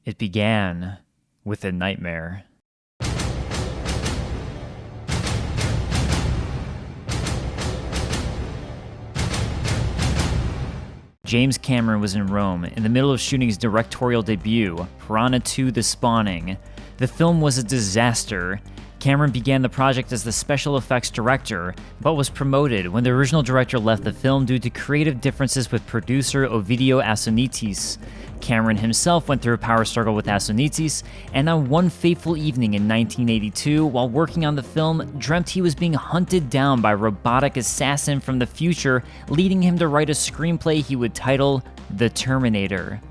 It began with a nightmare. James Cameron was in Rome in the middle of shooting his directorial debut, Piranha 2: The Spawning. The film was a disaster. Cameron began the project as the special effects director, but was promoted when the original director left the film due to creative differences with producer Ovidio Assonitis. Cameron himself went through a power struggle with Assonitis, and on one fateful evening in 1982, while working on the film, dreamt he was being hunted down by a robotic assassin from the future, leading him to write a screenplay he would title The Terminator.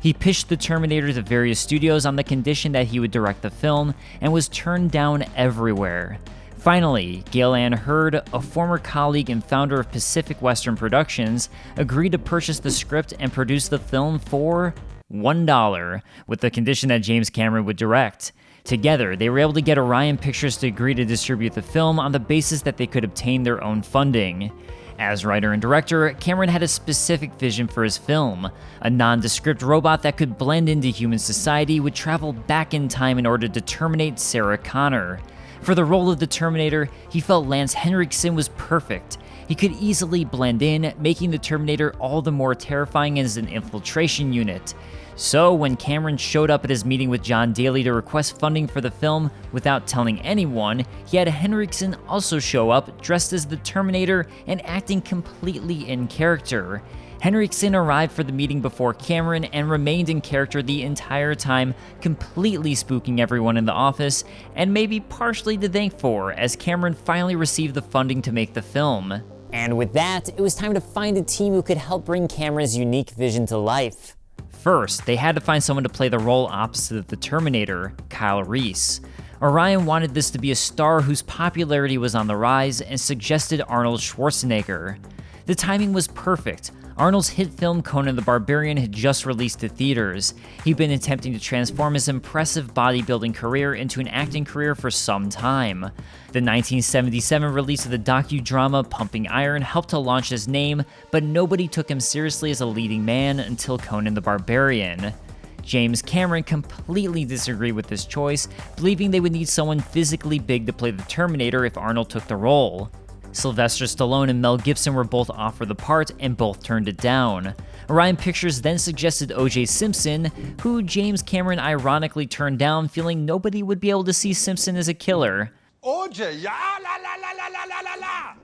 He pitched The Terminator to various studios on the condition that he would direct the film, and was turned down everywhere. Finally, Gale Ann Hurd, a former colleague and founder of Pacific Western Productions, agreed to purchase the script and produce the film for $1, with the condition that James Cameron would direct. Together, they were able to get Orion Pictures to agree to distribute the film on the basis that they could obtain their own funding. As writer and director, Cameron had a specific vision for his film. A nondescript robot that could blend into human society would travel back in time in order to terminate Sarah Connor. For the role of the Terminator, he felt Lance Henriksen was perfect. He could easily blend in, making the Terminator all the more terrifying as an infiltration unit. So when Cameron showed up at his meeting with John Daly to request funding for the film without telling anyone, he had Henriksen also show up dressed as the Terminator and acting completely in character. Henriksen arrived for the meeting before Cameron and remained in character the entire time, completely spooking everyone in the office, and maybe partially to thank for, as Cameron finally received the funding to make the film. And with that, it was time to find a team who could help bring Cameron's unique vision to life. First, they had to find someone to play the role opposite of the Terminator, Kyle Reese. Orion wanted this to be a star whose popularity was on the rise and suggested Arnold Schwarzenegger. The timing was perfect. Arnold's hit film Conan the Barbarian had just released to theaters. He'd been attempting to transform his impressive bodybuilding career into an acting career for some time. The 1977 release of the docudrama Pumping Iron helped to launch his name, but nobody took him seriously as a leading man until Conan the Barbarian. James Cameron completely disagreed with this choice, believing they would need someone physically big to play the Terminator if Arnold took the role. Sylvester Stallone and Mel Gibson were both offered the part, and both turned it down. Orion Pictures then suggested O.J. Simpson, who James Cameron ironically turned down, feeling nobody would be able to see Simpson as a killer. O.J., ya la la la la la la la la!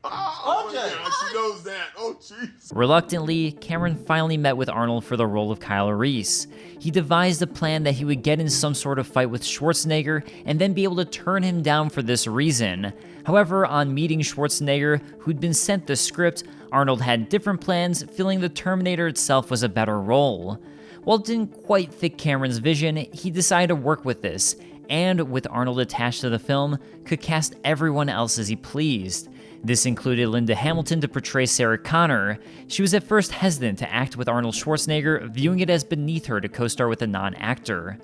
Oh, yeah, she knows that. Oh, jeez. Reluctantly, Cameron finally met with Arnold for the role of Kyle Reese. He devised a plan that he would get in some sort of fight with Schwarzenegger and then be able to turn him down for this reason. However, on meeting Schwarzenegger, who'd been sent the script, Arnold had different plans, feeling the Terminator itself was a better role. While it didn't quite fit Cameron's vision, he decided to work with this, and with Arnold attached to the film, could cast everyone else as he pleased. This included Linda Hamilton to portray Sarah Connor. She was at first hesitant to act with Arnold Schwarzenegger, viewing it as beneath her to co-star with a non-actor.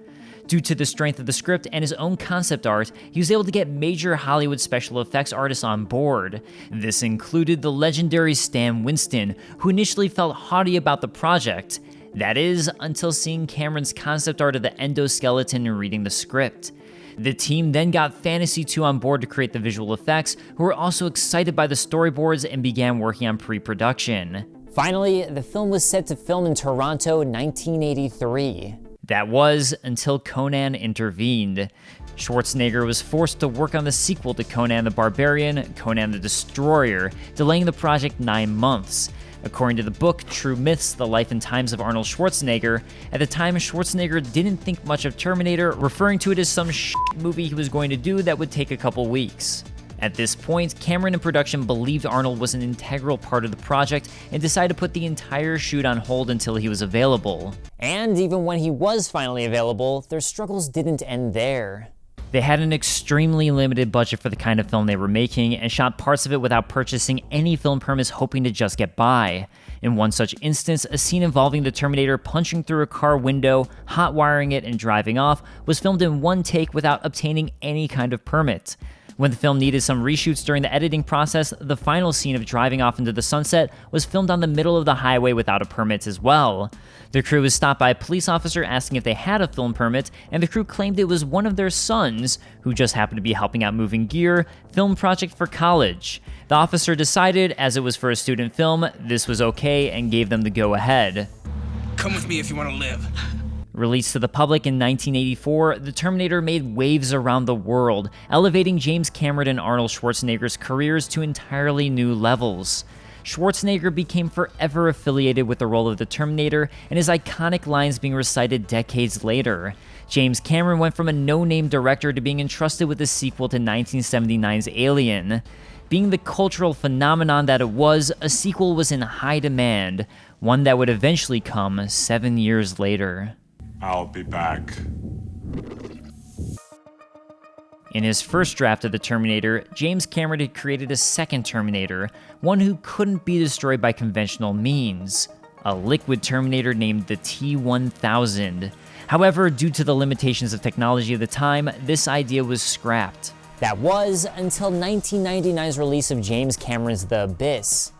Due to the strength of the script and his own concept art, he was able to get major Hollywood special effects artists on board. This included the legendary Stan Winston, who initially felt haughty about the project. That is, until seeing Cameron's concept art of the endoskeleton and reading the script. The team then got Fantasy 2 on board to create the visual effects, who were also excited by the storyboards and began working on pre-production. Finally, the film was set to film in Toronto, 1983. That was until Conan intervened. Schwarzenegger was forced to work on the sequel to Conan the Barbarian, Conan the Destroyer, delaying the project 9 months. According to the book True Myths, The Life and Times of Arnold Schwarzenegger, at the time Schwarzenegger didn't think much of Terminator, referring to it as some movie he was going to do that would take a couple weeks. At this point, Cameron and production believed Arnold was an integral part of the project and decided to put the entire shoot on hold until he was available. And even when he was finally available, their struggles didn't end there. They had an extremely limited budget for the kind of film they were making and shot parts of it without purchasing any film permits, hoping to just get by. In one such instance, a scene involving the Terminator punching through a car window, hot wiring it, and driving off was filmed in one take without obtaining any kind of permit. When the film needed some reshoots during the editing process, the final scene of driving off into the sunset was filmed on the middle of the highway without a permit as well. The crew was stopped by a police officer asking if they had a film permit, and the crew claimed it was one of their sons, who just happened to be helping out moving gear, film project for college. The officer decided, as it was for a student film, this was okay and gave them the go-ahead. Come with me if you want to live. Released to the public in 1984, The Terminator made waves around the world, elevating James Cameron and Arnold Schwarzenegger's careers to entirely new levels. Schwarzenegger became forever affiliated with the role of the Terminator, and his iconic lines being recited decades later. James Cameron went from a no-name director to being entrusted with the sequel to 1979's Alien. Being the cultural phenomenon that it was, a sequel was in high demand, one that would eventually come 7 years later. I'll be back. In his first draft of the Terminator, James Cameron had created a second Terminator, one who couldn't be destroyed by conventional means, a liquid Terminator named the T-1000. However, due to the limitations of technology of the time, this idea was scrapped. That was until 1999's release of James Cameron's The Abyss.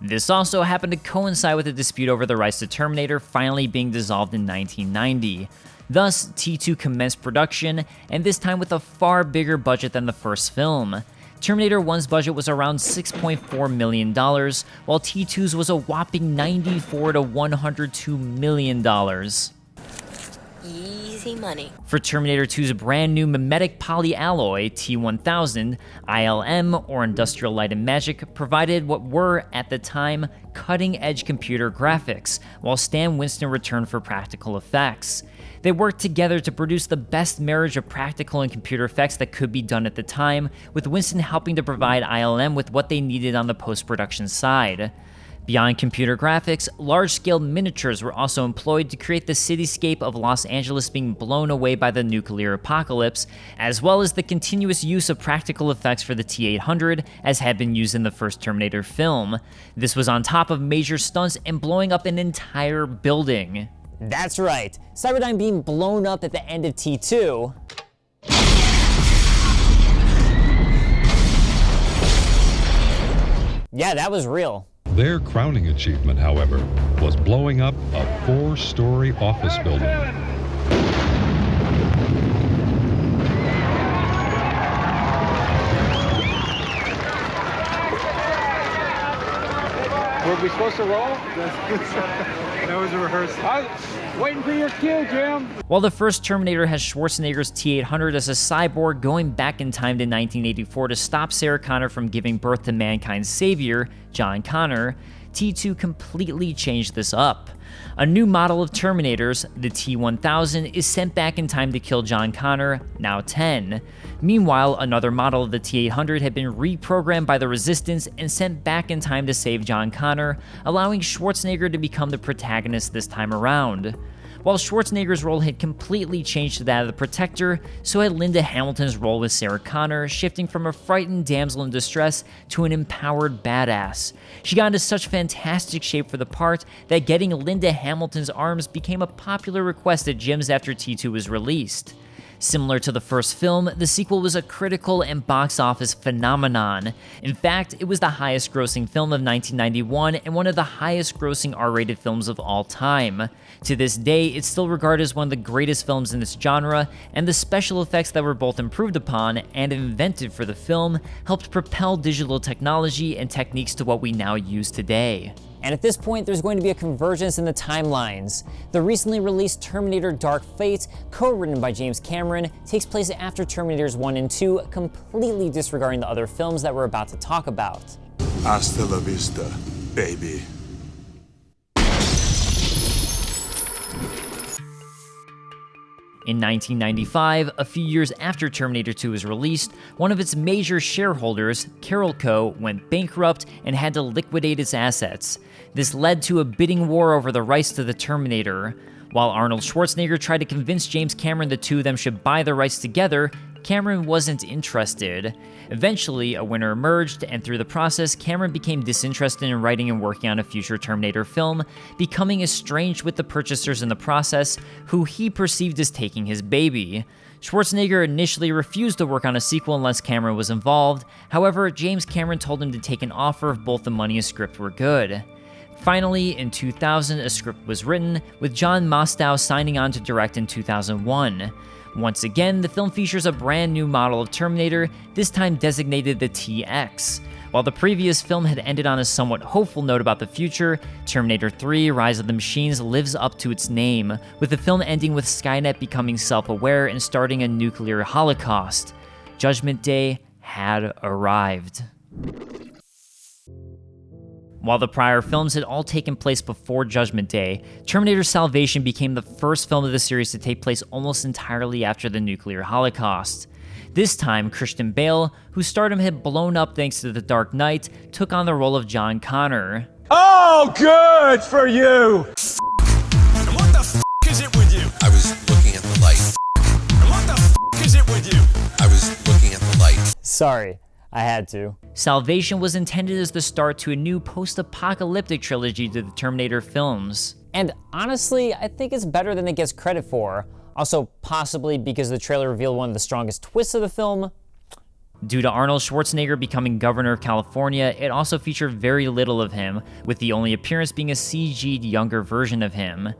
This also happened to coincide with a dispute over the rights to Terminator finally being dissolved in 1990. Thus, T2 commenced production, and this time with a far bigger budget than the first film. Terminator 1's budget was around $6.4 million, while T2's was a whopping $94 to $102 million. Easy money. For Terminator 2's brand new mimetic polyalloy T-1000, ILM, or Industrial Light and Magic, provided what were, at the time, cutting-edge computer graphics, while Stan Winston returned for practical effects. They worked together to produce the best marriage of practical and computer effects that could be done at the time, with Winston helping to provide ILM with what they needed on the post-production side. Beyond computer graphics, large-scale miniatures were also employed to create the cityscape of Los Angeles being blown away by the nuclear apocalypse, as well as the continuous use of practical effects for the T-800, as had been used in the first Terminator film. This was on top of major stunts and blowing up an entire building. That's right, Cyberdyne being blown up at the end of T2. Yeah, that was real. Their crowning achievement, however, was blowing up a 4-story office building. Were we supposed to roll? That was a rehearsal. I was waiting for your cue, Jim. While the first Terminator has Schwarzenegger's T-800 as a cyborg going back in time to 1984 to stop Sarah Connor from giving birth to mankind's savior, John Connor, T2 completely changed this up. A new model of Terminators, the T-1000, is sent back in time to kill John Connor, now 10. Meanwhile, another model of the T-800 had been reprogrammed by the Resistance and sent back in time to save John Connor, allowing Schwarzenegger to become the protagonist this time around. While Schwarzenegger's role had completely changed to that of the Protector, so had Linda Hamilton's role with Sarah Connor, shifting from a frightened damsel in distress to an empowered badass. She got into such fantastic shape for the part that getting Linda Hamilton's arms became a popular request at gyms after T2 was released. Similar to the first film, the sequel was a critical and box office phenomenon. In fact, it was the highest grossing film of 1991 and one of the highest grossing R-rated films of all time. To this day, it's still regarded as one of the greatest films in this genre, and the special effects that were both improved upon and invented for the film helped propel digital technology and techniques to what we now use today. And at this point, there's going to be a convergence in the timelines. The recently released Terminator Dark Fate, co-written by James Cameron, takes place after Terminators 1 and 2, completely disregarding the other films that we're about to talk about. Hasta la vista, baby. In 1995, a few years after Terminator 2 was released, one of its major shareholders, Carol Co., went bankrupt and had to liquidate its assets. This led to a bidding war over the rights to the Terminator. While Arnold Schwarzenegger tried to convince James Cameron the two of them should buy the rights together, Cameron wasn't interested. Eventually, a winner emerged, and through the process, Cameron became disinterested in writing and working on a future Terminator film, becoming estranged with the purchasers in the process, who he perceived as taking his baby. Schwarzenegger initially refused to work on a sequel unless Cameron was involved. However, James Cameron told him to take an offer if both the money and script were good. Finally, in 2000, a script was written, with John Mostow signing on to direct in 2001. Once again, the film features a brand new model of Terminator, this time designated the TX. While the previous film had ended on a somewhat hopeful note about the future, Terminator 3: Rise of the Machines lives up to its name, with the film ending with Skynet becoming self-aware and starting a nuclear holocaust. Judgment Day had arrived. While the prior films had all taken place before Judgment Day, Terminator Salvation became the first film of the series to take place almost entirely after the nuclear holocaust. This time, Christian Bale, whose stardom had blown up thanks to The Dark Knight, took on the role of John Connor. Oh, good for you! And what the f is it with you? I was looking at the light. And what the f is it with you? I was looking at the light. Sorry, I had to. Salvation was intended as the start to a new post-apocalyptic trilogy to the Terminator films. And honestly, I think it's better than it gets credit for. Also, possibly because the trailer revealed one of the strongest twists of the film. Due to Arnold Schwarzenegger becoming governor of California, it also featured very little of him, with the only appearance being a CG'd younger version of him.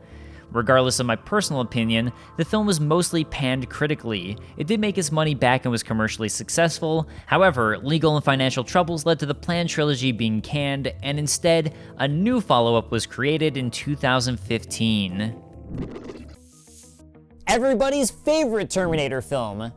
Regardless of my personal opinion, the film was mostly panned critically. It did make its money back and was commercially successful. However, legal and financial troubles led to the planned trilogy being canned, and instead, a new follow-up was created in 2015. Everybody's favorite Terminator film.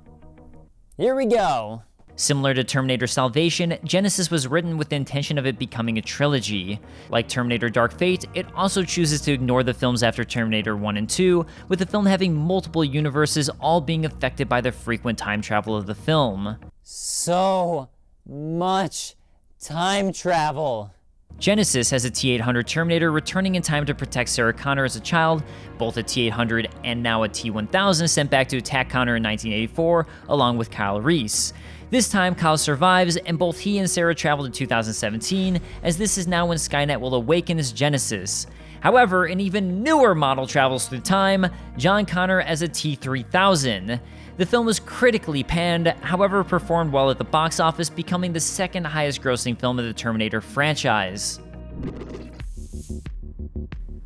Here we go. Similar to Terminator Salvation, Genisys was written with the intention of it becoming a trilogy. Like Terminator Dark Fate, it also chooses to ignore the films after Terminator 1 and 2, with the film having multiple universes all being affected by the frequent time travel of the film. So much time travel. Genisys has a T-800 Terminator returning in time to protect Sarah Connor as a child, both a T-800 and now a T-1000 sent back to attack Connor in 1984, along with Kyle Reese. This time, Kyle survives, and both he and Sarah travel to 2017, as this is now when Skynet will awaken as Genisys. However, an even newer model travels through time, John Connor as a T-3000. The film was critically panned, however performed well at the box office, becoming the second highest grossing film of the Terminator franchise.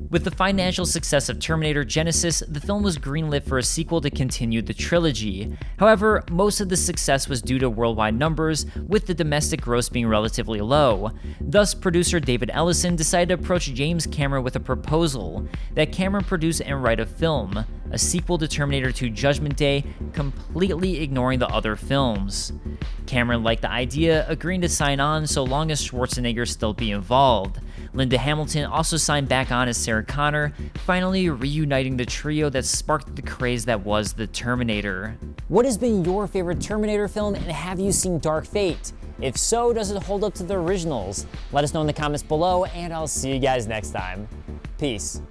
With the financial success of Terminator Genisys, the film was greenlit for a sequel to continue the trilogy. However, most of the success was due to worldwide numbers, with the domestic gross being relatively low. Thus, producer David Ellison decided to approach James Cameron with a proposal that Cameron produce and write a film, a sequel to Terminator 2 Judgment Day, completely ignoring the other films. Cameron liked the idea, agreeing to sign on so long as Schwarzenegger still be involved. Linda Hamilton also signed back on as Sarah Connor, finally reuniting the trio that sparked the craze that was the Terminator. What has been your favorite Terminator film, and have you seen Dark Fate? If so, does it hold up to the originals? Let us know in the comments below, and I'll see you guys next time. Peace.